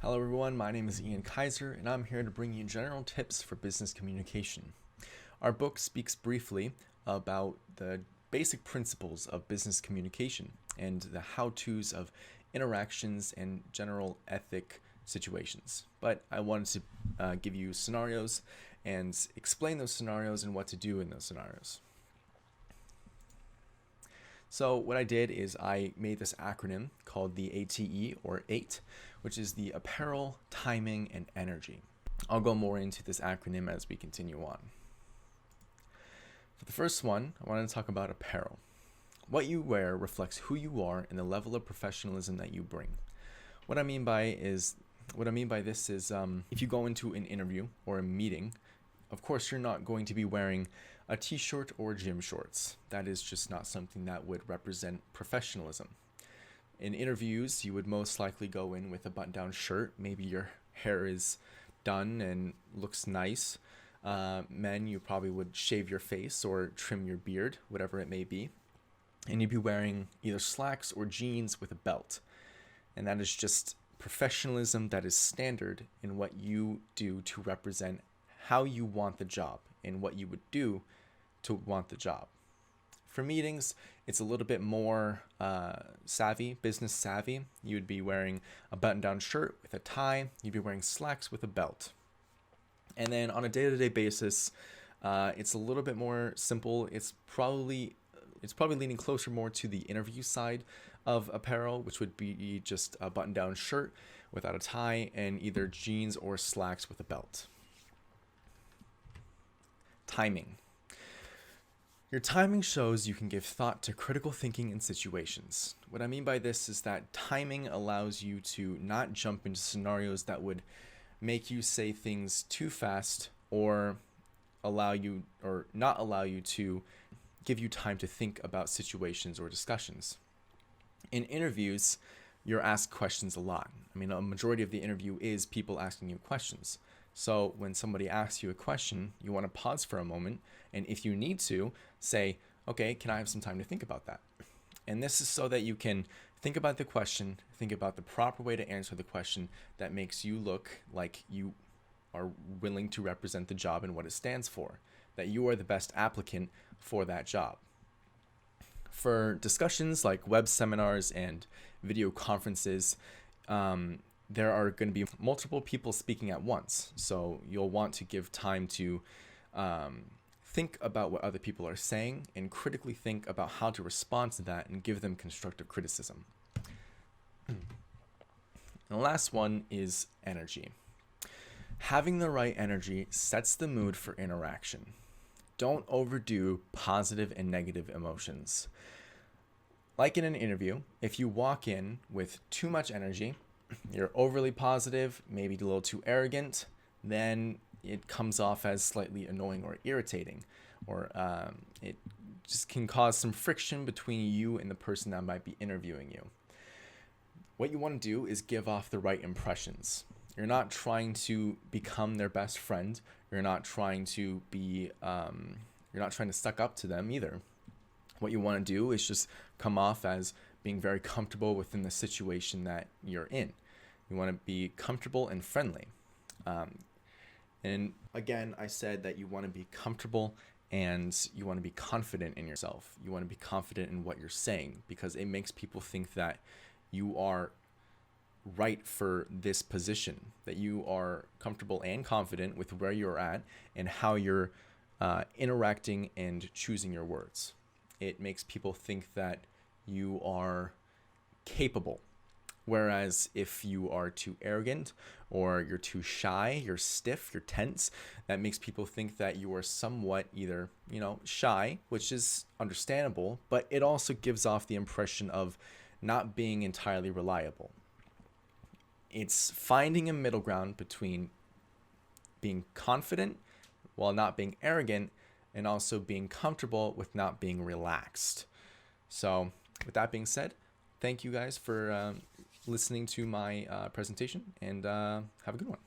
Hello everyone, my name is Ian Kaiser and I'm here to bring you general tips for business communication. Our book speaks briefly about the basic principles of business communication and the how-tos of interactions and general ethic situations. But I wanted to give you scenarios and explain those scenarios and what to do in those scenarios. So what I did is I made this acronym called the ATE, or AIT, which is the apparel, timing, and energy. I'll go more into this acronym as we continue on. For the first one, I want to talk about apparel. What you wear reflects who you are and the level of professionalism that you bring. What I mean by this is if you go into an interview or a meeting, of course you're not going to be wearing a t-shirt or gym shorts. That is just not something that would represent professionalism. In interviews, you would most likely go in with a button-down shirt. Maybe your hair is done and looks nice. Men, you probably would shave your face or trim your beard, whatever it may be. And you'd be wearing either slacks or jeans with a belt. And that is just professionalism that is standard in what you do to represent how you want the job and what you would do to want the job. For meetings, it's a little bit more business savvy. You would be wearing a button-down shirt with a tie. You'd be wearing slacks with a belt. And then on a day-to-day basis, it's a little bit more simple. It's probably leaning closer more to the interview side of apparel, which would be just a button-down shirt without a tie and either jeans or slacks with a belt. Timing. Your timing shows you can give thought to critical thinking in situations. What I mean by this is that timing allows you to not jump into scenarios that would make you say things too fast or not allow you to give you time to think about situations or discussions. In interviews, you're asked questions a lot. I mean, a majority of the interview is people asking you questions. So when somebody asks you a question, you want to pause for a moment, and if you need to, say, okay, can I have some time to think about that? And this is so that you can think about the question, think about the proper way to answer the question that makes you look like you are willing to represent the job and what it stands for, that you are the best applicant for that job. For discussions like web seminars and video conferences, there are going to be multiple people speaking at once. So you'll want to give time to think about what other people are saying and critically think about how to respond to that and give them constructive criticism. And the last one is energy. Having the right energy sets the mood for interaction. Don't overdo positive and negative emotions. Like in an interview, if you walk in with too much energy, you're overly positive, maybe a little too arrogant, then it comes off as slightly annoying or irritating, or it just can cause some friction between you and the person that might be interviewing you. What you want to do is give off the right impressions. You're not trying to become their best friend. You're not trying to suck up to them either. What you want to do is just come off as being very comfortable within the situation that you're in. You want to be comfortable and friendly. And again, I said that you want to be comfortable and you want to be confident in yourself. You want to be confident in what you're saying because it makes people think that you are right for this position, that you are comfortable and confident with where you're at and how you're interacting and choosing your words. It makes people think that you are capable. Whereas if you are too arrogant or you're too shy, you're stiff, you're tense, that makes people think that you are somewhat either, shy, which is understandable, but it also gives off the impression of not being entirely reliable. It's finding a middle ground between being confident while not being arrogant and also being comfortable with not being relaxed. So with that being said, thank you guys for listening to my presentation and have a good one.